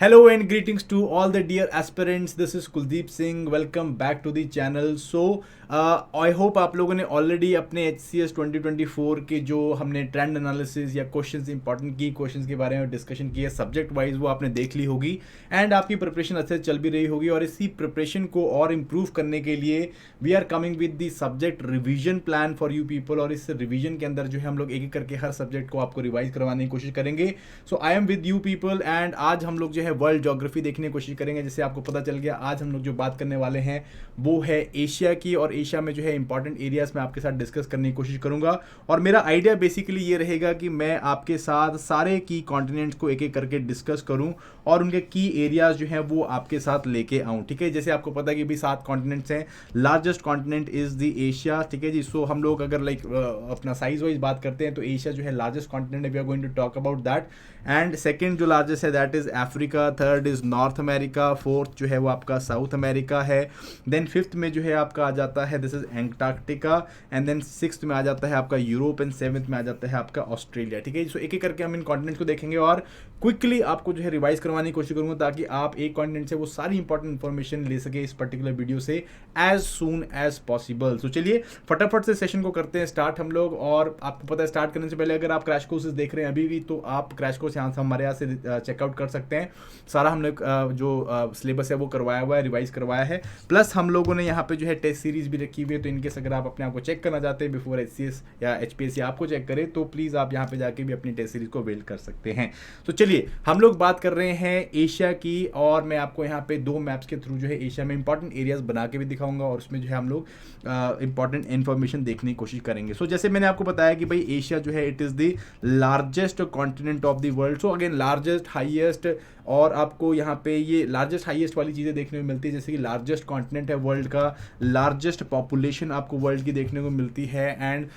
Hello and greetings to all the dear aspirants. This is Kuldeep Singh. Welcome back to the channel. I hope आप लोगों ने already अपने HCS 2024 के जो हमने ट्रेंड एनालिसिस या क्वेश्चंस इंपॉर्टेंट की क्वेश्चंस के बारे में डिस्कशन किया सब्जेक्ट वाइज वो आपने देख ली होगी एंड आपकी प्रिपरेशन अच्छे से चल भी रही होगी और इसी प्रिपरेशन को और इम्प्रूव करने के लिए we are coming with the subject revision plan for you people. और इस रिवीजन के अंदर जो है हम लोग एक एक करके हर सब्जेक्ट को आपको रिवाइज करवाने की कोशिश करेंगे। So I am with you people and आज हम लोग जो है वर्ल्ड ज्योग्राफी देखने की कोशिश करेंगे। जैसे आपको पता चल गया आज हम लोग जो बात करने वाले हैं वो है एशिया की, और एशिया में जो है इंपॉर्टेंट एरियाज में आपके साथ डिस्कस करने की कोशिश करूंगा। और मेरा आइडिया बेसिकली ये रहेगा कि मैं आपके साथ सारे की कॉन्टिनेंट्स को एक एक करके डिस्कस करूं और उनके की एरियाज जो हैं वो आपके साथ लेके आऊं। ठीक है, जैसे आपको पता है कि भी 7 कॉन्टिनेंट्स हैं। Largest continent is the Asia. ठीक है जी। सो हम लोग अगर अपना साइज वाइज बात करते हैं तो एशिया जो है लार्जेस्ट कॉन्टिनेंट है। We are going to talk about that. And second जो लार्जेस्ट है that is Africa, third is North America, fourth जो है वो आपका साउथ अमेरिका है। देन फिफ्थ में जो है आपका आ जाता है this is Antarctica, and then sixth में आ जाता है आपका यूरोप, एंड सेवंथ में आ जाता है आपका ऑस्ट्रेलिया। ठीक है, सो एक एक करके हम इन कॉन्टिनेंट को देखेंगे और क्विकली आपको जो है रिवाइज करवाने की कोशिश करूंगा ताकि आप एक कॉन्टिनेंट से वो सारी इंपॉर्टेंट इन्फॉर्मेशन ले सके इस पर्टिकुलर वीडियो से एज सून एज पॉसिबल। सो चलिए फटाफट से सेशन को करते हैं स्टार्ट हम लोग। और आपको पता है स्टार्ट करने से पहले अगर आप क्रैश कोर्सेज देख रहे हैं अभी भी तो आप क्रैश कोर्स यहाँ से हमारे यहाँ से चेकआउट कर सकते हैं। सारा हमने जो सिलेबस है वो करवाया हुआ है, रिवाइज करवाया है। प्लस हम लोगों ने यहाँ पे जो है टेस्ट सीरीज भी रखी हुई है, तो इनकेस अगर आप अपने आप को चेक करना चाहते हैं बिफोर HCS या HPSC आपको चेक करें तो प्लीज़ आप यहाँ पे जाके भी अपनी टेस्ट सीरीज को वेल कर सकते हैं। तो चलिए हम लोग बात कर रहे हैं एशिया की, और मैं आपको यहाँ पे 2 मैप्स के थ्रू जो है एशिया में इंपॉर्टेंट एरियाज बना के भी दिखाऊंगा और उसमें जो है हम लोग इंपॉर्टेंट इन्फॉर्मेशन देखने की कोशिश करेंगे। सो जैसे मैंने आपको बताया कि भाई एशिया जो है it is the largest continent of the world. So again largest, highest, और आपको यहाँ पे ये लार्जेस्ट हाईएस्ट वाली चीज़ें देखने को मिलती है। जैसे कि लार्जेस्ट कॉन्टिनेंट है वर्ल्ड का, लार्जेस्ट पॉपुलेशन आपको वर्ल्ड की देखने को मिलती है, एंड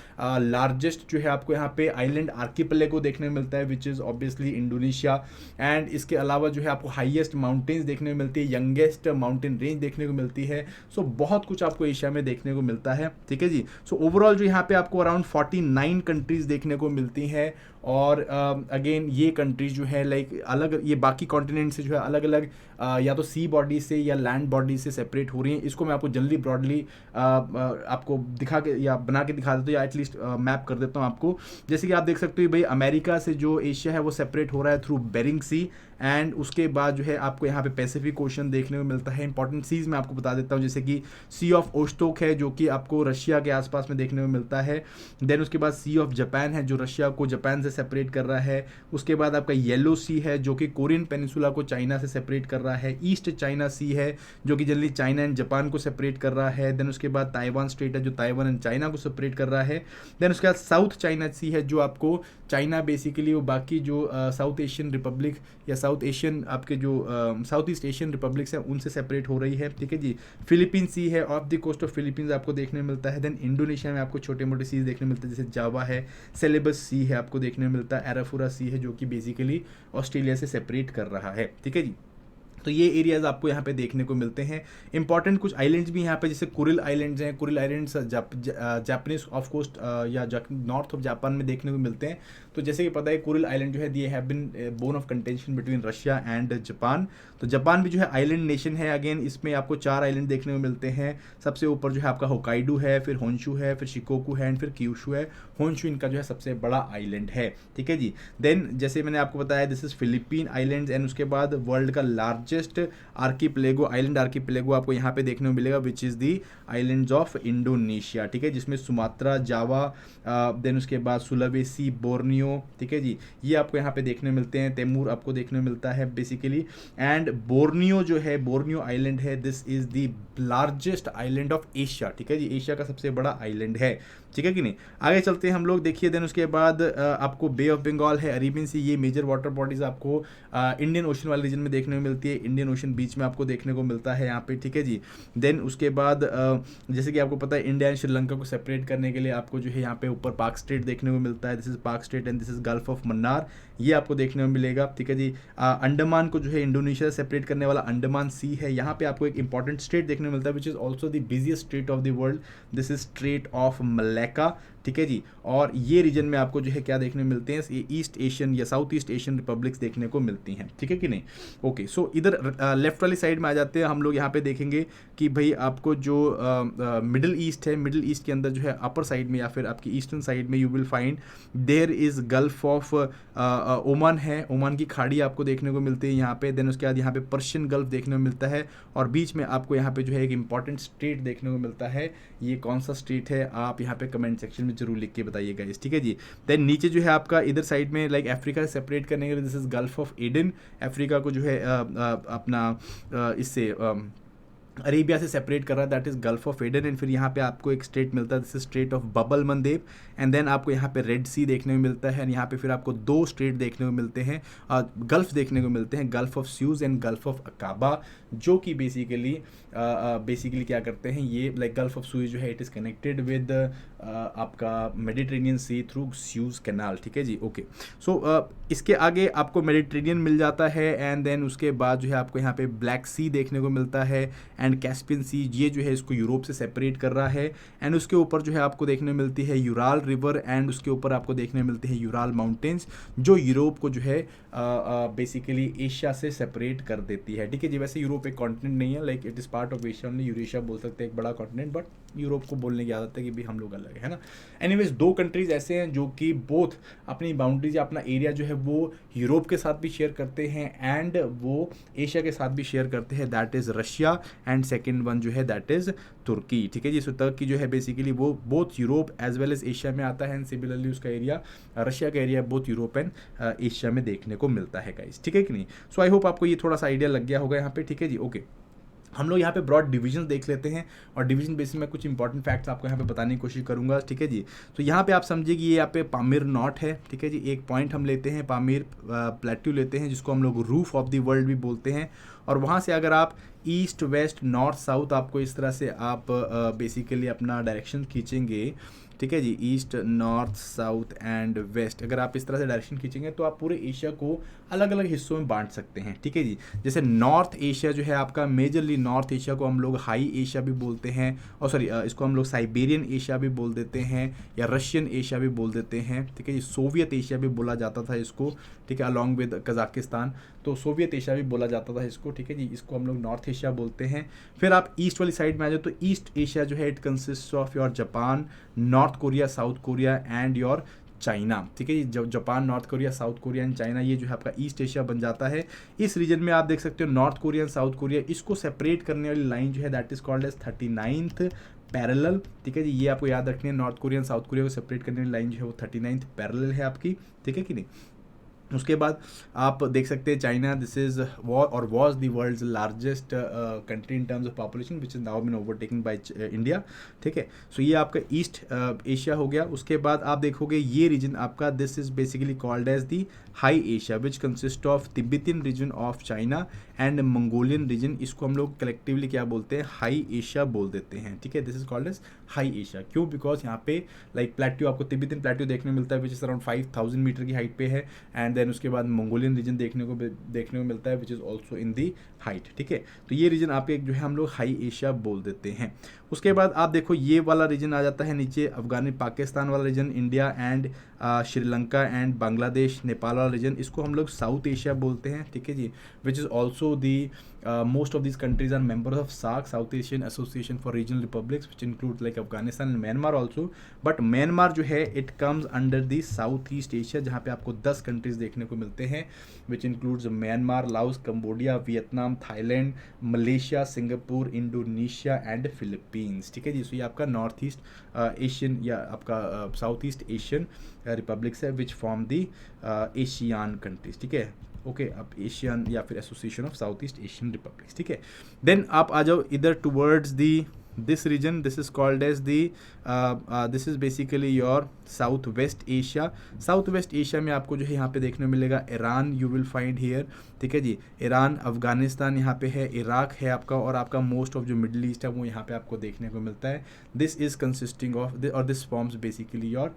लार्जेस्ट जो है आपको यहाँ पे आइलैंड आर्किपेलागो देखने को मिलता है which is obviously Indonesia. And इसके अलावा जो है आपको हाईएस्ट माउंटेन्स देखने को मिलती है, यंगेस्ट माउंटेन रेंज देखने को मिलती है। सो बहुत कुछ आपको एशिया में देखने को मिलता है। ठीक है जी। सो ओवरऑल जो यहाँ पे आपको अराउंड 49 कंट्रीज देखने को मिलती हैं। और अगेन ये कंट्रीज जो है अलग, ये बाकी कॉन्टिनेंट से जो है अलग अलग या तो सी बॉडी से या लैंड बॉडी से सेपरेट हो रही हैं। इसको मैं आपको जल्दी ब्रॉडली आपको दिखा के या बना के दिखा देता हूँ या एटलीस्ट मैप कर देता हूँ आपको। जैसे कि आप देख सकते हो भाई अमेरिका से जो एशिया है वो सेपरेट हो रहा है थ्रू बेरिंग सी, एंड उसके बाद जो है आपको यहाँ पे पैसिफिक ओशन देखने को मिलता है। इंपॉर्टेंट सीज मैं आपको बता देता हूँ जैसे कि सी ऑफ ओस्टोक है जो कि आपको रशिया के आसपास में देखने को मिलता है। देन उसके बाद सी ऑफ जापान है जो रशिया को जापान से सेपरेट कर रहा है। उसके बाद आपका येलो सी है जो कि कोरियन पेनिसुला को चाइना से सेपरेट कर रहा है। ईस्ट चाइना सी है जो कि जनरली चाइना एंड जापान को सेपरेट कर रहा है। देन उसके बाद ताइवान स्टेट है जो ताइवान एंड चाइना को सेपरेट कर रहा है। देन उसके बाद साउथ चाइना सी है जो आपको चाइना बेसिकली वो बाकी जो साउथ एशियन रिपब्लिक या साउथ एशियन आपके जो साउथ ईस्ट एशियन रिपब्लिक्स हैं उनसे सेपरेट हो रही है। ठीक है जी। फिलीपीन सी है, off the coast of Philippines आपको देखने मिलता है। देन इंडोनेशिया में आपको छोटे मोटे सीज देखने मिलते हैं जैसे जावा है, सेलेबस सी है आपको देखने मिलता है, एराफुरा सी है जो कि बेसिकली ऑस्ट्रेलिया से सेपरेट कर रहा है। ठीक है जी। तो ये एरियाज आपको यहाँ पे देखने को मिलते हैं। इंपॉर्टेंट कुछ आइलैंड्स भी यहाँ पे जैसे कुरिल आइलैंड्स हैं। Kuril Islands Japanese off coast या नॉर्थ ऑफ जापान में देखने को मिलते हैं। तो जैसे कि पता है कुरिल आइलैंड जो है ये have been bone of contention between Russia and Japan. तो जापान भी जो है आइलैंड नेशन है। अगेन इसमें आपको 4 आइलैंड देखने को मिलते हैं। सबसे ऊपर जो है आपका होकाइडो है, फिर होन्शु है, फिर शिकोकू है एंड फिर क्यूशु है। होन्शु इनका जो है सबसे बड़ा आइलैंड है। ठीक है जी। देन जैसे मैंने आपको बताया this is Philippine islands, and उसके बाद वर्ल्ड का लार्जेस्ट आर्कीपेलागो आइलैंड आर्कीपेलागो आपको यहाँ पे देखने को मिलेगा which is the islands of Indonesia. ठीक है, जिसमें सुमात्रा, जावा, देन उसके बाद सुलावेसी, बोर्नियो। ठीक है जी, ये आपको यहाँ पे देखने मिलते हैं। तैमूर आपको देखने मिलता है बेसिकली। एंड बोर्नियो जो है, बोर्नियो आइलैंड है, this is the largest island of Asia. ठीक है जी, एशिया का सबसे बड़ा आइलैंड है। ठीक है कि नहीं। आगे चलते हैं हम लोग। देखिए देन उसके बाद आपको बे ऑफ बंगाल है, अरेबियन सी, ये मेजर वाटर बॉडीज आपको इंडियन ओशन वाले रीजन में देखने को मिलती है। इंडियन ओशन बीच में आपको देखने को मिलता है यहाँ पे। ठीक है जी। देन उसके बाद जैसे कि आपको पता है इंडिया एंड श्रीलंका को सेपरेट करने के लिए आपको जो है यहाँ पे ऊपर पाक स्टेट देखने को मिलता है। दिस इज पाक state and this is Gulf of Mannar, ये आपको देखने को मिलेगा। ठीक है जी। अंडमान को जो है इंडोनेशिया से सेपरेट करने वाला अंडमान सी है। यहाँ पे आपको एक इंपॉर्टेंट स्टेट देखने को मिलता है which is also the busiest strait of the world. This is strait of Malacca. ठीक है जी। और ये रीजन में आपको जो है क्या देखने को मिलते हैं, ये ईस्ट एशियन या साउथ ईस्ट एशियन रिपब्लिक्स देखने को मिलती हैं, ठीक है कि नहीं। ओके, सो इधर लेफ्ट वाली साइड में आ जाते हैं हम लोग। यहाँ पे देखेंगे कि भाई आपको जो मिडिल ईस्ट है, मिडिल ईस्ट के अंदर जो है अपर साइड में या फिर आपकी ईस्टर्न साइड में you will find there is Gulf of Oman है, ओमान की खाड़ी आपको देखने को मिलती है यहाँ पे। देन उसके बाद यहाँ पे पर्शियन गल्फ देखने को मिलता है, और बीच में आपको यहाँ पे जो है एक इंपॉर्टेंट स्टेट देखने को मिलता है। ये कौन सा स्टेट है आप यहाँ पे कमेंट सेक्शन में जरूर लिख के बताइएगा इस, ठीक है जी। देन नीचे जो है आपका इधर साइड में लाइक अफ्रीका से सेपरेट करने के लिए this is Gulf of Aiden, Africa को जो है अपना इससे अरेबिया से सेपरेट कर रहा है, that is Gulf of Aden. And फिर यहाँ पे आपको एक स्टेट मिलता है, this is strait of Bab el Mandeb. And then आपको यहाँ पे रेड सी देखने को मिलता है, एंड यहाँ पे फिर आपको दो स्टेट देखने को मिलते हैं, गल्फ देखने को मिलते हैं, gulf of sues and gulf of Aqaba, जो कि बेसिकली क्या करते हैं ये, लाइक गल्फ ऑफ स्यूज जो है इट इज़ कनेक्टेड विद आपका मेडिटेरेनियन सी थ्रू स्यूज कैनाल, ठीक है जी। ओके, सो इसके आगे आपको मेडिटेरेनियन मिल जाता है, एंड देन उसके बाद जो है आपको यहाँ पे ब्लैक सी देखने को मिलता है, एंड कैस्पियन सी, ये जो है इसको यूरोप से सेपरेट कर रहा है। एंड उसके ऊपर जो है आपको देखने मिलती है यूराल रिवर, एंड उसके ऊपर आपको देखने मिलती है यूराल माउंटेन्स, जो यूरोप को जो है बेसिकली एशिया से सेपरेट कर देती है, ठीक है जी। वैसे यूरोप एक कॉन्टिनेंट नहीं है, like it is part of Asia only, Eurasia बोल सकते हैं एक बड़ा कॉन्टिनेंट, बट यूरोप को बोलने की आदत है कि भी हम लोग अलग है ना। एनीवेज दो कंट्रीज ऐसे हैं जो कि बोथ अपनी बाउंड्रीज या अपना एरिया जो है वो यूरोप के साथ भी शेयर करते हैं एंड वो एशिया के साथ भी शेयर करते हैं, that is Russia, and second one जो है दैट इज़ तुर्की, ठीक है जी। सो तुर्की जो है बेसिकली वो both Europe as well as Asia में आता है, एंड सिमिलरली उसका एरिया, रशिया का area both Europe and Asia में देखने को मिलता है गाइस, ठीक है कि नहीं। सो आई होप आपको ये थोड़ा सा आइडिया लग गया होगा यहाँ पे, ठीक है जी। ओके, हम लोग यहाँ पे ब्रॉड डिवीजन देख लेते हैं, और डिवीजन बेसिस में कुछ इंपॉर्टेंट फैक्ट्स आपको यहाँ पे बताने की कोशिश करूँगा, ठीक है जी। तो यहाँ पे आप समझिए कि ये यहाँ पे पामीर नॉट है, ठीक है जी। एक पॉइंट हम लेते हैं, पामीर प्लेट्यू लेते हैं, जिसको हम लोग रूफ ऑफ द वर्ल्ड भी बोलते हैं, और वहाँ से अगर आप ईस्ट वेस्ट नॉर्थ साउथ आपको इस तरह से आप बेसिकली अपना डायरेक्शन खींचेंगे, ठीक है जी, east north south and west, अगर आप इस तरह से डायरेक्शन खींचेंगे तो आप पूरे एशिया को अलग अलग हिस्सों में बांट सकते हैं, ठीक है जी। जैसे नॉर्थ एशिया जो है आपका, मेजरली नॉर्थ एशिया को हम लोग हाई एशिया भी बोलते हैं, और सॉरी इसको हम लोग साइबेरियन एशिया भी बोल देते हैं, या रशियन एशिया भी बोल देते हैं, ठीक है जी। सोवियत एशिया भी बोला जाता था इसको, ठीक है, अलॉन्ग विद कजाकिस्तान, तो सोवियत एशिया भी बोला जाता था इसको, ठीक है जी। इसको हम लोग नॉर्थ एशिया बोलते हैं। फिर आप ईस्ट वाली साइड में आ जाओ तो ईस्ट एशिया जो है it consist of your Japan, north Korea, south Korea and your China, ठीक है जी। जब Japan, north Korea, south Korea and China, ये जो है आपका ईस्ट एशिया बन जाता है। इस रीजन में आप देख सकते हो North Korea and South Korea, इसको सेपरेट करने वाली लाइन जो है that is called as 39th parallel, ठीक है जी। ये आपको याद रखनी है, North Korea and South Korea को सेपरेट करने वाली लाइन जो है वो 39th पैरेलल है आपकी, ठीक है कि नहीं। उसके बाद आप देख सकते हैं China, this is was the world's largest country in terms of population which is now been overtaken by India, ठीक है। सो ये आपका ईस्ट एशिया हो गया। उसके बाद आप देखोगे ये रीजन आपका, this is basically called as the High Asia which consist of Tibetan region of China and Mongolian region, इसको हम लोग कलेक्टिवली क्या बोलते हैं, हाई एशिया बोल देते हैं, ठीक है। This is called as High Asia, क्यों, बिकॉज यहाँ पे लाइक प्लेट्यू आपको तिब्बतियन प्लेट्यू देखने को मिलता है विच इज अराउंड 5000 मीटर की हाइट पे है, एंड देन उसके बाद मंगोलियन रीजन देखने को मिलता है विच is also in the height, ठीक है। तो ये रीजन आप एक जो है हम लोग हाई एशिया बोल देते हैं। उसके बाद आप देखो ये वाला रीजन आ जाता है नीचे, पाकिस्तान वाला region, India and Sri Lanka and Bangladesh, Nepal वाला रीजन, इसको हम लोग साउथ एशिया बोलते हैं, ठीक है जी। Which is also the most of these countries are members of SAARC, South Asian Association for Regional Republics, which includes like Afghanistan and Myanmar also, but Myanmar जो है it comes under the South East Asia, जहाँ पे आपको 10 countries देखने को मिलते हैं, which includes Myanmar, Laos, Cambodia, Vietnam, Thailand, Malaysia, Singapore, Indonesia and Philippines, ठीक है जी। सो ये आपका नॉर्थ ईस्ट एशियन या आपका साउथ ईस्ट एशियन रिपब्लिक्स है which form the ASEAN countries, ठीक है। ओके, अब एशियन या फिर Association of South East Asian republics, ठीक है। देन आप आ जाओ इधर towards the this region, this is called as the this is basically your south west Asia. South west Asia में आपको जो है यहाँ पे देखने को मिलेगा Iran, you will find here, ठीक है जी। ईरान, अफगानिस्तान यहाँ पे है, इराक है आपका, और आपका मोस्ट ऑफ जो मिडल ईस्ट है वो यहाँ पे आपको देखने को मिलता है। दिस इज कंसिस्टिंग ऑफ और this forms basically your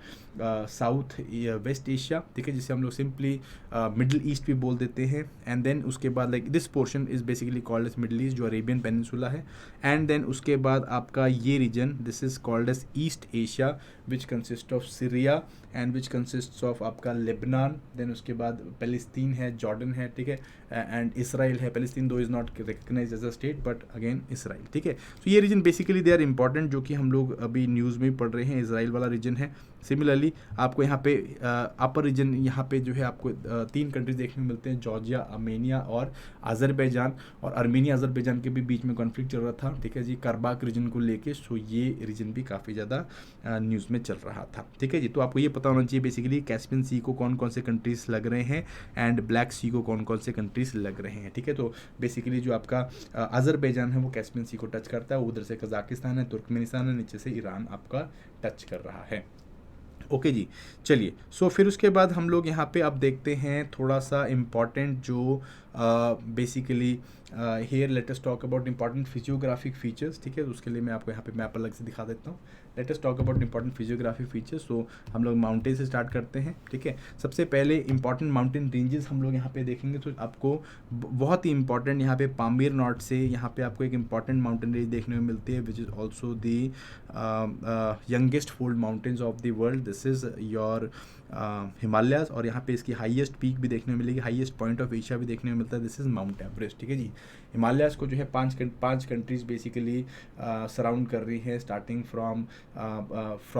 south west Asia, ठीक है, जिसे हम लोग सिंपली मिडल ईस्ट भी बोल देते हैं। एंड देन उसके बाद like this portion is basically called as Middle East, जो अरेबियन पेनिनसुला है। एंड देन उसके बाद आपका ये region, this is called as East Asia, which consist of Syria and which consist of आपका लेबनान, देन उसके बाद पैलेस्तीन है, जॉर्डन है, ठीक है, एंड इसराइल है। Palestine though is not recognise as a state but again Israel, ठीक है। तो ये region basically they are important, जो कि हम लोग अभी न्यूज़ में पढ़ रहे हैं, इसराइल वाला रीजन है। सिमिलरली आपको यहाँ पे अपर रीजन, यहाँ पे जो है आपको 3 कंट्रीज देखने को मिलते हैं, जॉर्जिया, आर्मेनिया और अजरबैजान। और आर्मेनिया अजरबैजान के भी बीच में कॉन्फ्लिक्ट चल रहा था, ठीक है जी, करबाक रीजन को लेके। सो ये रीजन भी काफ़ी ज़्यादा न्यूज़ में चल रहा था, ठीक है जी। तो आपको ये पता होना चाहिए बेसिकली कैस्पियन सी को कौन कौन से कंट्रीज लग रहे हैं एंड ब्लैक सी को कौन कौन से कंट्रीज लग रहे हैं, ठीक है। तो बेसिकली जो आपका अजरबैजान है वो कैस्पियन सी को टच करता है, उधर से कजाकिस्तान है, तुर्कमेनिस्तान है, नीचे से ईरान आपका टच कर रहा है। ओके जी, चलिए। सो फिर उसके बाद हम लोग यहाँ पे अब देखते हैं थोड़ा सा इम्पॉर्टेंट जो basically here let us talk about important physiographic features, ठीक है। तो उसके लिए मैं आपको यहाँ पे मैप अलग से दिखा देता हूँ। Let us talk about important physiographic features. So हम लोग माउंटेन से स्टार्ट करते हैं, ठीक है। सबसे पहले इंपॉर्टेंट माउंटेन रेंजेस हम लोग यहाँ पे देखेंगे, तो आपको बहुत ही इंपॉर्टेंट यहाँ पे पामीर नॉर्थ से यहाँ पे आपको एक इंपॉर्टेंट माउंटेन रेंज देखने को मिलती है, विच is also the youngest fold mountains of the world. This is your Himalayas, और यहाँ पे इसकी हाईएस्ट पीक भी देखने को मिलेगी, हाईएस्ट पॉइंट ऑफ एशिया भी देखने को मिलता है, दिस इज़ माउंट एवरेस्ट, ठीक है जी। हिमालयाज को जो है पांच कंट्रीज बेसिकली सराउंड कर रही है, स्टार्टिंग फ्रॉम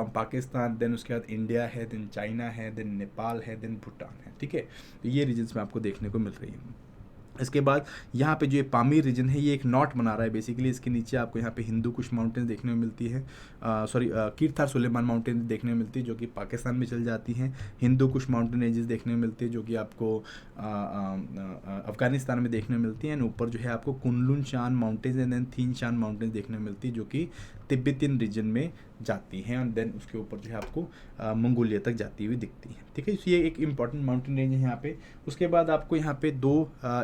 पाकिस्तान, देन उसके बाद इंडिया है, देन चाइना है, देन नेपाल है, देन भूटान है, ठीक है। तो ये रीजन्स में आपको देखने को मिल रही है। इसके बाद यहाँ पे जो ये पामीर रीजन है ये एक नॉट बना रहा है बेसिकली, इसके नीचे आपको यहाँ पे हिंदू कुश माउंटेन्स देखने को मिलती है, कीर्थार सुलेमान माउंटेन देखने को मिलती है जो कि पाकिस्तान में चल जाती हैं, हिंदू कुश माउंटेन रेंजेस देखने को मिलती है जो कि आपको अफगानिस्तान में देखने को मिलती है, एंड ऊपर जो है आपको कुनलुन शान माउंटेन्स एंड देन थीन शान माउंटेन्स देखने को मिलती है जो कि तिब्बतियन रीजन में जाती हैं, और देन उसके ऊपर जो है आपको मंगोलिया तक जाती हुई दिखती है, ठीक है। ये एक इंपॉर्टेंट माउंटेन रेंज है यहाँ पे। उसके बाद आपको यहाँ पे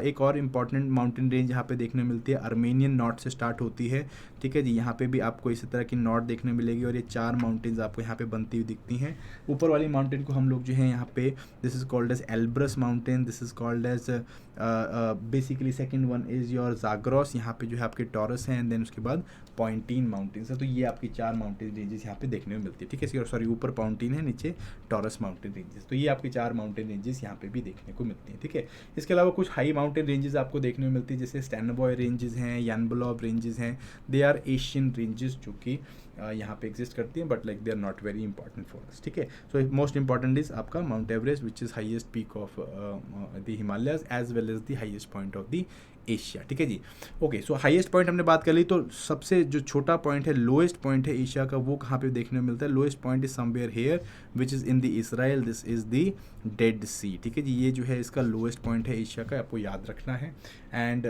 एक और इम्पॉर्टेंट माउंटेन रेंज यहाँ पे देखने मिलती है, आर्मेनियन नॉर्थ से स्टार्ट होती है, ठीक है जी। यहाँ पे भी आपको इसी तरह की नॉर्थ देखने मिलेगी, और ये 4 माउंटेन्स आपको यहाँ पे बनती हुई दिखती हैं। ऊपर वाली माउंटेन को हम लोग जो है यहाँ पे, this is called as Elbrus mountain, this is called as basically second one is your Zagros, यहाँ पे जो है आपके टॉरस हैं, एंड देन उसके बाद पॉइंटीन माउंटेन्स है। तो ये आपकी 4 माउंटेन रेंजेस यहाँ पे देखने को मिलती है, ठीक है। सॉरी, ऊपर पॉइंटीन है, नीचे टॉरस माउंटेन रेंजेस, तो ये आपकी 4 माउंटेन रेंजेस यहाँ पे भी देखने को मिलती हैं, ठीक है। इसके अलावा कुछ हाई माउंटेन रेंजेस आपको देखने को मिलती है, जैसे स्टैनबॉय रेंजेस हैं, यानबुलॉब रेंजेस हैं, दे आर एशियन रेंजेस जो कि यहाँ पे एग्जिस्ट करती हैं, but like they are not very important for us, ठीक है। सो मोस्ट इंपॉर्टेंट इज आपका Mount Everest, which is highest peak of the Himalayas as well as the highest point of the Asia, ठीक है जी। Okay, so highest point हमने बात कर ली, तो सबसे जो छोटा पॉइंट है, लोएस्ट पॉइंट है एशिया का, वो कहाँ पे देखने को मिलता है? Lowest point is somewhere here which is in the Israel, this is the Dead Sea, ठीक है जी। ये जो है इसका लोएस्ट पॉइंट है एशिया का, आपको याद रखना है। एंड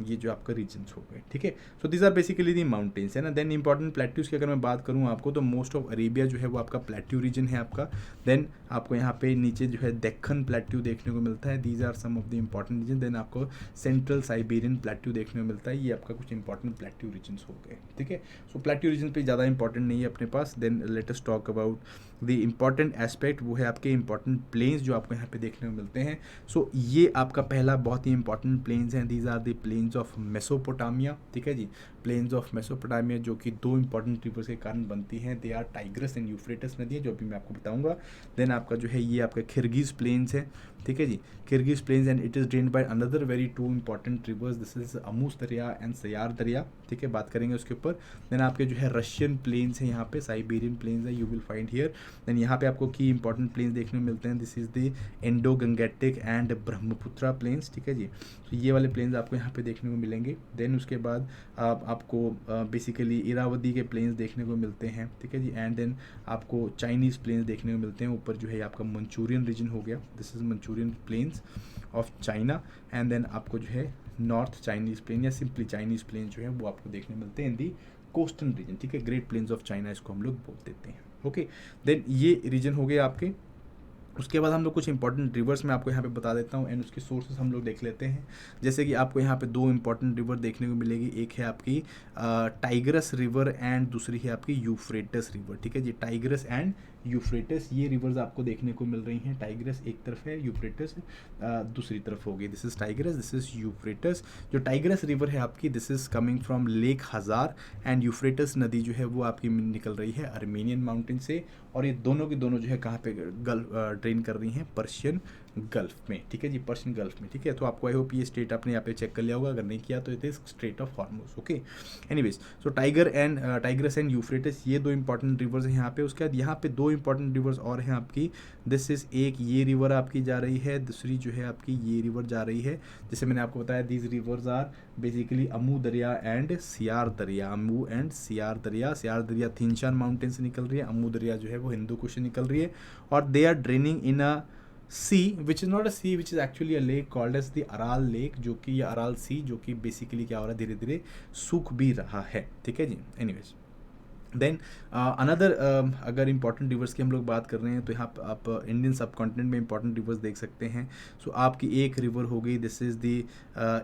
ये जो आपका रीजन्स हो गए, ठीक है। So these are basically the mountains, है ना। देन इंपॉर्टेंट प्लेट्यूज की अगर मैं बात करूँ आपको, तो मोस्ट ऑफ अरेबिया जो है वो आपका प्लेट्यू रीजन है आपका। देन आपको यहाँ पे नीचे जो है दक्खन प्लेट्यू देखने को मिलता है, these are some of the important region. Then आपको सेंट्रल साइबेरियन प्लेट्यू देखने को मिलता है, ये आपका कुछ इंपॉर्टेंट प्लेट्यू रीजन्स हो गए, ठीक है। सो प्लेट्यू रीजन पे ज़्यादा इंपॉर्टेंट नहीं है अपने पास। Then let us talk about the important aspect, वो है आपके इंपॉर्टेंट प्लेन्स जो आपको यहाँ पे देखने को मिलते हैं। सो ये आपका पहला बहुत ही इंपॉर्टेंट प्लेन्स हैं, these are the plains of Mesopotamia, ठीक है जी। प्लेन्स ऑफ मेसोपोटामिया जो कि 2 इंपॉर्टेंट रिवर्स के कारण बनती हैं, they are Tigris and Euphrates नदी है, जो अभी मैं आपको बताऊंगा। देन आपका जो है ये आपका किर्गिज प्लेन्स है, ठीक है जी, Kirghiz plains, and it is drained by another very 2 important rivers, this is Amu Darya and सयार दरिया, ठीक है, बात करेंगे उसके ऊपर। देन आपके जो है रशियन प्लेन्स हैं, यहाँ पे साइबेरियन प्लेन्स है, you will find here. Then यहाँ पे आपको की इंपॉर्टेंट प्लेन्स देखने को मिलते हैं, this is the Indo Gangetic and Brahmaputra plains, ठीक है जी। तो ये वाले प्लेन्स आपको यहाँ पे देखने को मिलेंगे। देन उसके बाद आपको बेसिकली इरावदी के प्लेन्स देखने को मिलते हैं, ठीक है जी। एंड देन आपको चाइनीज़ प्लेन्स देखने को मिलते हैं। ऊपर जो है आपका मंचूरियन रीजन हो गया, this is Manchurian plains of China. And then आपको जो है नॉर्थ चाइनीज़ प्लेन या सिंपली चाइनीज़ प्लेन जो है वो आपको देखने मिलते हैं इन दी कोस्टर्न रीजन, ठीक है। ग्रेट प्लेन्स ऑफ चाइना इसको हम लोग बोल देते हैं, ओके। देन ये रीजन हो गए आपके। उसके बाद हम लोग कुछ इंपॉर्टेंट रिवर्स मैं आपको यहाँ पे बता देता हूँ, एंड उसके सोर्सेस हम लोग देख लेते हैं। जैसे कि आपको यहाँ पे 2 इंपॉर्टेंट रिवर देखने को मिलेगी, एक है आपकी टाइग्रस रिवर एंड दूसरी है आपकी यूफ्रेटस रिवर, ठीक है जी। टाइग्रस एंड यूफ्रेटस, ये रिवर्स आपको देखने को मिल रही हैं। टाइग्रस एक तरफ है, यूफ्रेटस दूसरी तरफ होगी। This is tigris, this is Euphrates. जो टाइग्रस रिवर है आपकी, this is coming from lake हज़ार, एंड यूफ्रेटस नदी जो है वो आपकी निकल रही है अर्मेनियन माउंटेन से, और ये दोनों की दोनों जो है कहाँ पे गल्फ ड्रेन कर रही हैं, पर्शियन गल्फ में, ठीक है जी, पर्शियन गल्फ में, ठीक है। तो आपको आई होप ये स्टेट आपने यहाँ पे चेक कर लिया होगा, अगर नहीं किया तो it is strait of Hormuz, okay. Anyways, so tigris and Euphrates, ये दो इंपॉर्टेंट रिवर्स हैं यहाँ पे। उसके बाद यहाँ पे दो इंपॉर्टेंट रिवर्स और हैं आपकी। दिस इज एक ये रिवर आपकी जा रही है, दूसरी जो है आपकी ये रिवर जा रही है। जैसे मैंने आपको बताया, these rivers are basically Amu Darya and सियार दरिया। अमू एंड सियार दरिया, सियार दरिया थिनशान माउंटेन से निकल रही है, अमू दरिया जो है वो हिंदू कुश से निकल रही है, और they are draining in a sea which is not a sea, which is actually a lake called as the rural lake, जो कि ये अराल सी, जो कि बेसिकली क्या हो रहा है, धीरे धीरे सूख भी रहा है, ठीक है जी। एनीवेज, देन अनदर, अगर इंपॉर्टेंट रिवर्स की हम लोग बात कर रहे हैं तो यहाँ पर आप इंडियन सब कॉन्टिनेंट में इंपॉर्टेंट रिवर्स देख सकते हैं। सो आपकी एक रिवर हो गई, दिस इज़ दी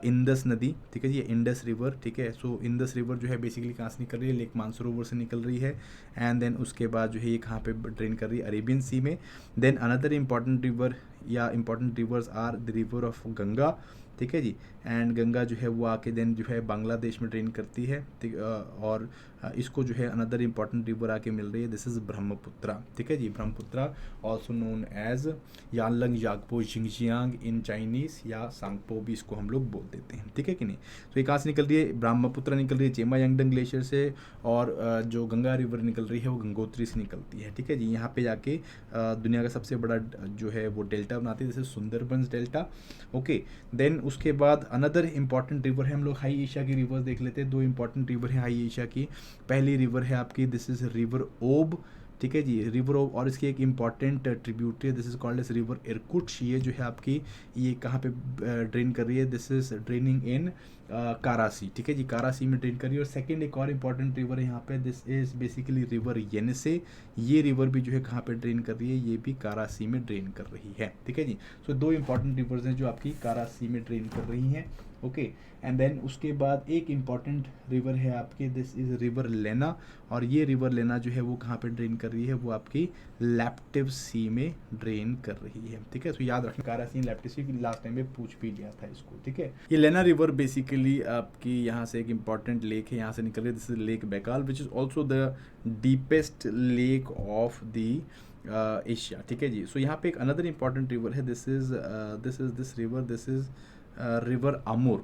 इंडस नदी, ठीक है जी, इंडस रिवर, ठीक है। सो इंडस रिवर जो है बेसिकली कहाँ से निकल रही है, लेक मानसरोवर से निकल रही है, एंड देन उसके बाद जो है ये कहाँ पे ड्रेन कर रही है, अरेबियन सी में। देन अनदर इंपॉर्टेंट रिवर या important rivers are the river of Ganga, ठीक है जी, एंड गंगा जो है वो आके देन जो है बांग्लादेश में ड्रेन करती है, ठीक, और इसको जो है अनदर इंपॉर्टेंट रिवर आके मिल रही है, दिस इज़ ब्रह्मपुत्रा, ठीक है जी, Brahmaputra also known as Yarlung यागपो जिंगजियांग इन चाइनीज़, या सांगपो भी इसको हम लोग बोल देते हैं, ठीक है कि नहीं। तो ये कहाँ से निकल रही है, ब्रह्मपुत्रा निकल रही है चेमा यांगडंग ग्लेशियर से, और जो गंगा रिवर निकल रही है वो गंगोत्री से निकलती है, ठीक है जी। यहाँ पे जाके दुनिया का सबसे बड़ा जो है वो डेल्टा बनाती है, जैसे सुंदरबंस डेल्टा, ओके। देन उसके बाद अनदर इंपॉर्टेंट रिवर है, हम लोग हाई एशिया की रिवर्स देख लेते हैं। दो इंपॉर्टेंट रिवर है हाई एशिया की। पहली रिवर है आपकी, दिस इज रिवर ओब, ठीक है जी, रिवर ओब, और इसकी एक important tributary, this is called as river Irkutsk. ये जो है आपकी, ये कहाँ पे ड्रेन कर रही है, दिस इज ड्रेनिंग इन कारासी, ठीक है जी, कारासी में ड्रेन कर रही है। और सेकंड एक और इंपॉर्टेंट रिवर है यहाँ पे, दिस इज बेसिकली रिवर येनसे। ये रिवर भी जो है कहाँ पे ड्रेन कर रही है, ये भी कारासी में ड्रेन कर रही है, ठीक है जी। सो दो इंपॉर्टेंट रिवर्स हैं जो आपकी कारासी में ड्रेन कर रही हैं, ओके। एंड देन उसके बाद एक इम्पॉर्टेंट रिवर है आपके, दिस इज रिवर लेना, और ये रिवर लेना जो है वो कहाँ पे ड्रेन कर रही है, वो आपकी लैप्टिव सी में ड्रेन कर रही है, ठीक है। तो याद रखना, कारासी लैप्टिव सी, लास्ट टाइम में पूछ भी लिया था इसको, ठीक है। ये लेना रिवर बेसिकली आपकी यहाँ से एक इम्पॉर्टेंट लेक है, यहाँ से निकल रही है, this is Lake Baikal, which is also the deepest lake of the Asia, ठीक है जी। सो यहाँ पे एक अनदर इंपॉर्टेंट रिवर है, दिस इज रिवर अमूर,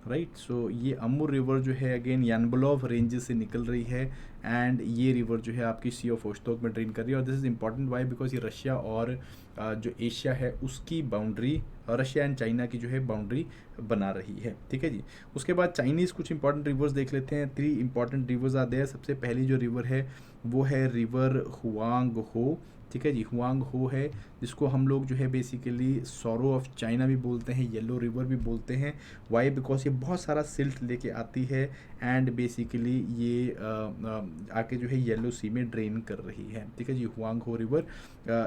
राइट। सो ये अमूर रिवर जो है अगेन यानबलोव रेंज से निकल रही है, एंड ये रिवर जो है आपकी सी ऑफ ओस्टोक में ड्रेन कर रही है। और this is important Y, because ये रशिया और जो एशिया है उसकी बाउंड्री, रशिया एंड चाइना की जो है बाउंड्री बना रही है, ठीक है जी। उसके बाद चाइनीज़ कुछ इंपॉर्टेंट रिवर्स देख लेते हैं। 3 इंपॉर्टेंट रिवर्स आर देयर। सबसे पहली जो रिवर है वो है रिवर हुआंग हो, ठीक है जी, हुआंग हो है, जिसको हम लोग जो है बेसिकली सॉरो ऑफ चाइना भी बोलते हैं, येलो रिवर भी बोलते हैं। वाई, बिकॉज ये बहुत सारा सिल्ट लेके आती है, एंड बेसिकली ये आके जो है येलो सी में ड्रेन कर रही है, ठीक है जी। हुआंग हो रिवर,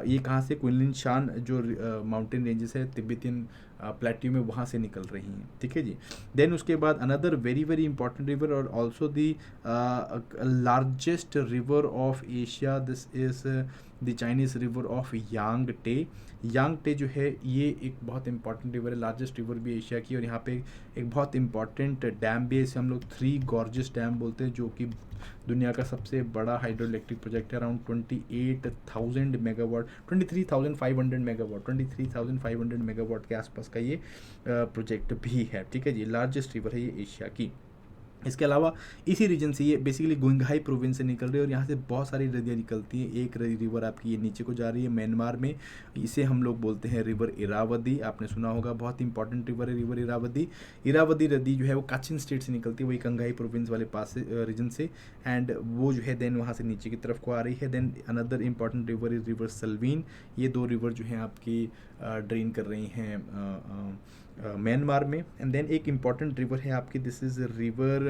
ये कहाँ से, क्विनलिन शान जो माउंटेन रेंजेस है तिब्बतियन प्लेट्यू में, वहाँ से निकल रही हैं, ठीक है जी। देन उसके बाद another very very important river और also the largest river of Asia, this is the Chinese river of Yangtze. Yangtze जो है ये एक बहुत इंपॉर्टेंट रिवर है, लार्जेस्ट रिवर भी एशिया की, और यहाँ पे एक बहुत इंपॉर्टेंट डैम भी है, इसे हम लोग 3 गॉर्जियस डैम बोलते हैं, जो कि दुनिया का सबसे बड़ा हाइड्रो इलेक्ट्रिक प्रोजेक्ट है। अराउंड 28,000 मेगावाट, 23,500 मेगावाट, 23,500 मेगावाट के आसपास का ये प्रोजेक्ट भी है, ठीक है जी। लार्जेस्ट रिवर है ये एशिया की। इसके अलावा इसी रीजन से ये बेसिकली गुंगहाई प्रोविंस से निकल रही है, और यहाँ से बहुत सारी नदियाँ निकलती हैं। एक रिवर आपकी ये नीचे को जा रही है म्यांमार में, इसे हम लोग बोलते हैं रिवर इरावदी, आपने सुना होगा, बहुत इंपॉर्टेंट रिवर है रिवर इरावदी। इरावदी नदी जो है वो काचिन स्टेट से निकलती है, वही कंगहाई प्रोविंस वाले पास से रीजन से, एंड वो जो है देन वहाँ से नीचे की तरफ को आ रही है। Then another important river is river Salween. ये 2 रिवर जो हैं आपकी ड्रेन कर रही हैं म्यांमार में। एंड देन एक इम्पॉर्टेंट रिवर है आपकी, दिस इज़ रिवर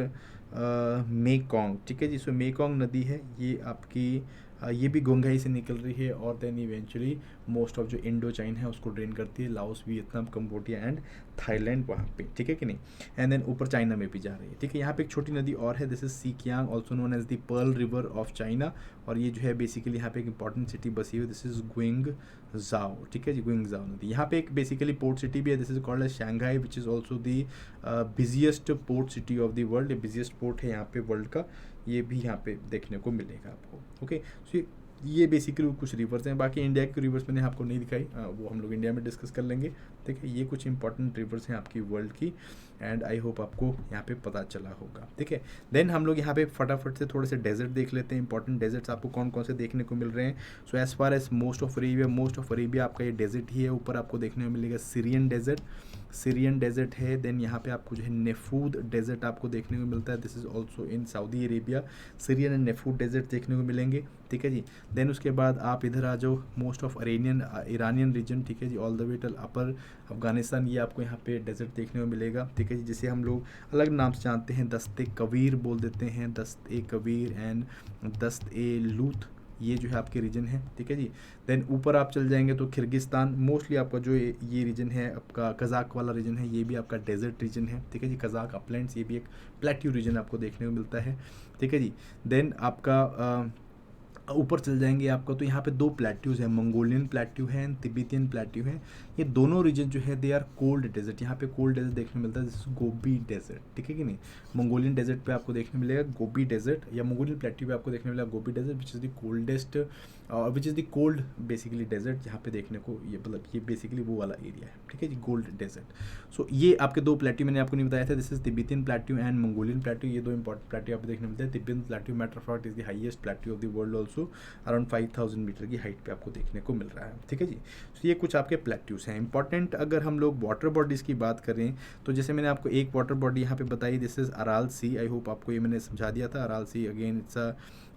मेकोंग, ठीक है जी। सो मेकोंग नदी है ये आपकी, ये भी गोंगहाई से निकल रही है, और देन इवेंचुअली मोस्ट ऑफ जो इंडो चाइन है उसको ड्रेन करती है, Laos, Vietnam, Cambodia and Thailand वहाँ पे, ठीक है कि नहीं। एंड देन ऊपर चाइना में भी जा रही है, ठीक है। यहाँ पे एक छोटी नदी और है, this is Sikiang also known as the Pearl River of China, और ये जो है बेसिकली यहाँ पे एक इंपॉर्टेंट सिटी बसी हुई, दिस इज ग्विंग जाओ, ठीक है जी, ग्विंग जाओ नदी। यहाँ पे एक बेसिकली पोर्ट सिटी भी है, this is called as Shanghai which is also the busiest port city of the world, ये बिजिएस्ट पोर्ट है यहाँ पे वर्ल्ड का, ये भी यहाँ पे देखने को मिलेगा आपको। ओके, सो ये बेसिकली कुछ रिवर्स हैं, बाकी इंडिया के रिवर्स मैंने आपको नहीं दिखाई, वो हम लोग इंडिया में डिस्कस कर लेंगे, ठीक है। ये कुछ इंपॉर्टेंट रिवर्स हैं आपकी वर्ल्ड की, एंड आई होप आपको यहाँ पे पता चला होगा, ठीक है। देन हम लोग यहाँ पे फटाफट से थोड़े से डेजर्ट देख लेते हैं, इंपॉर्टेंट डेजर्ट्स आपको कौन कौन से देखने को मिल रहे हैं। So as far as most of Arabia आपका ये डेजर्ट ही है। ऊपर आपको देखने को मिलेगा सीरियन डेजर्ट है। देन यहाँ पे आपको जो है नेफूद डेजर्ट आपको देखने को मिलता है, this is also in Saudi Arabia, Syrian and Nefud desert देखने को मिलेंगे, ठीक है जी। देन उसके बाद आप इधर आ जाओ, मोस्ट ऑफ ईरानियन रीजन, ठीक है जी, ऑल द वे टिल अपर अफगानिस्तान, ये आपको यहाँ पे डेजर्ट देखने को मिलेगा, ठीक है जी, जिसे हम लोग अलग नाम से जानते हैं, दस्त ए कबीर बोल देते हैं, दस्त ए कबीर एंड दस्त ए लूथ, ये जो है आपके रीजन है, ठीक है जी। देन ऊपर आप चल जाएंगे तो किर्गिस्तान, मोस्टली आपका जो ये रीजन है आपका कज़ाक वाला रीजन है, ये भी आपका डेजर्ट रीजन है, ठीक है जी। कज़ाक अपलैंड्स, ये भी एक प्लेट्यू रीजन आपको देखने को मिलता है, ठीक है जी। देन आपका ऊपर चल जाएंगे आपका तो यहाँ पे दो प्लेट्यूज़ हैं, मंगोलियन प्लेट्यू है एंड तिब्बतियन प्लेट्यू है। ये दोनों रीजन जो है दे आर कोल्ड डेजर्ट, यहाँ पे कोल्ड डेजर्ट देखने मिलता है, जैसे गोबी डेजर्ट, ठीक है कि नहीं। मंगोलियन डेजर्ट पे आपको देखने मिलेगा गोबी डेजर्ट, या मंगोलियन प्लेट्यू पे आपको देखने मिलेगा Gobi desert which is the coldest which is the cold basically desert, जहाँ पे देखने को ये मतलब ये बेसिकली वो वाला एरिया है, ठीक है जी, गोल्ड डेजर्ट। सो ये आपके दो प्लेट्यू मैंने आपको नहीं बताया था, this is Tibetan plateau and Mongolian plateau, ये दो इंपॉर्टेंट प्लेट्यू आपको देखने मिलते हैं। Tibetan plateau matter of fact is the highest plateau of the world also, around 5000 metre की हाइट पे आपको देखने को मिल रहा है, ठीक है जी। तो ये कुछ आपके प्लेट्यूज हैं इंपॉर्टेंट। अगर हम लोग वाटर बॉडीज़ की बात करें तो जैसे मैंने आपको एक वाटर बॉडी यहाँ पे बताई, this is Aral sea, I hope आपको ये मैंने समझा दिया था। Aral sea again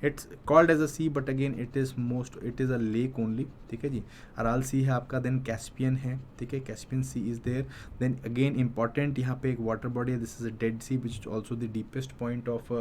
it's called as a sea but again it is a lake only, ठीक है जी। अराल सी है आपका। देन कैस्पियन है, ठीक है, Caspian sea is there. Then again important यहाँ पे एक वाटर बॉडी है, this is a Dead Sea which is also the deepest point of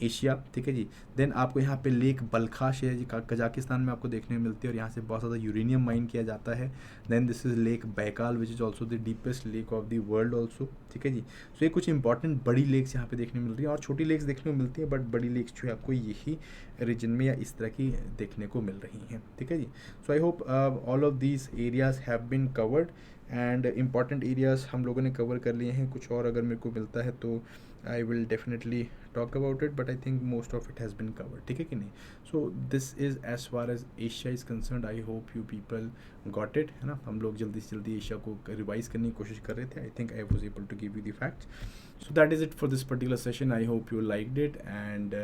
Asia, ठीक है जी। देन आपको यहाँ पे लेक बलखाश है जी, कजाकिस्तान में आपको देखने को मिलती है, और यहाँ से बहुत ज़्यादा यूरेनियम माइन किया जाता है। Then this is Lake Baikal which is also the deepest lake of the world also, ठीक है जी। सो ये कुछ इंपॉर्टेंट बड़ी लेक्स यहाँ पे देखने को मिल रही है, और छोटी लेक्स देखने को मिलती है, बट बड़ी लेक्स जो है आपको यही रीजन में या इस तरह की देखने को मिल रही हैं, ठीक है जी। So I hope all of these areas have been covered, and important areas हम लोगों ने कवर कर लिए हैं। कुछ और अगर मेरे को मिलता है तो I will definitely talk about it, but I think most of it has been covered, ठीक है कि नहीं। So this is as far as Asia is concerned, I hope you people got it, है ना। हम लोग जल्दी से जल्दी एशिया को रिवाइज करने की कोशिश कर रहे थे। I think I was able to give you the facts. So that is it for this particular session, I hope you liked it, and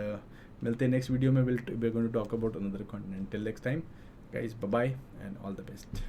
मिलते हैं नेक्स्ट वीडियो में, we are going to talk about another continent. Till next time guys, bye bye and all the best.